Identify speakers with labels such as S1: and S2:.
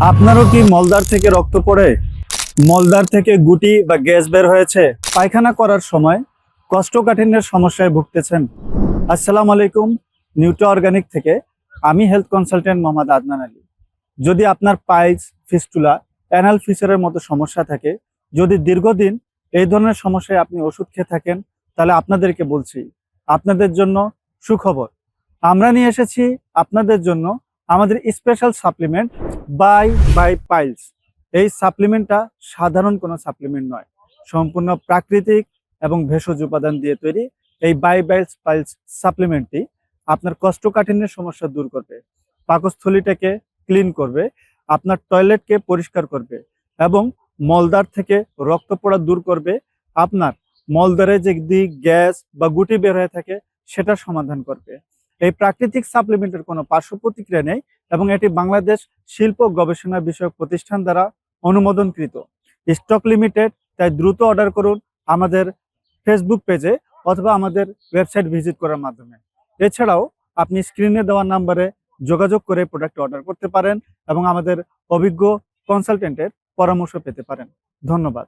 S1: আপনারও কি মলদ্বার থেকে রক্ত পড়ে, মলদ্বার থেকে গুটি বা গ্যাস বের হয়েছে, পায়খানা করার সময় কোষ্ঠকাঠিন্যের সমস্যায় ভুগতেছেন? আসসালামু আলাইকুম। নিউট্রা অর্গানিক থেকে আমি হেলথ কনসালটেন্ট মোহাম্মদ আদনান আলী। যদি আপনার পাইলস, ফিস্টুলা, অ্যানাল ফিসারের মতো সমস্যা থাকে, যদি দীর্ঘদিন এই ধরনের সমস্যায় আপনি ওষুধ খেয়ে থাকেন, তাহলে আপনাদেরকে বলছি, আপনাদের জন্য সুখবর। আমরা নিয়ে এসেছি আপনাদের জন্য আমাদের স্পেশাল সাপ্লিমেন্ট বাই পাইলস। এই সাপ্লিমেন্টটা সাধারণ কোনো সাপ্লিমেন্ট নয়, সম্পূর্ণ প্রাকৃতিক এবং ভেষজ উপাদান দিয়ে তৈরি। এই পাইলস সাপ্লিমেন্টটি আপনার কোষ্ঠকাঠিন্যের সমস্যা দূর করবে, পাকস্থলীটাকে ক্লিন করবে, আপনার টয়লেটকে পরিষ্কার করবে এবং মলদ্বার থেকে রক্ত পড়া দূর করবে। আপনার মলদ্বারে যদি গ্যাস বা গুটি বের হয়ে থাকে সেটা সমাধান করবে। এই প্রাকৃতিক সাপ্লিমেন্টের কোনো পার্শ্ব প্রতিক্রিয়া নেই এবং এটি বাংলাদেশ শিল্প গবেষণা বিষয়ক প্রতিষ্ঠান দ্বারা অনুমোদনকৃত। স্টক লিমিটেড, তাই দ্রুত অর্ডার করুন আমাদের ফেসবুক পেজে অথবা আমাদের ওয়েবসাইট ভিজিট করার মাধ্যমে। এছাড়াও আপনি স্ক্রিনে দেওয়া নাম্বারে যোগাযোগ করে প্রোডাক্ট অর্ডার করতে পারেন এবং আমাদের অভিজ্ঞ কনসালটেন্টের পরামর্শ পেতে পারেন। ধন্যবাদ।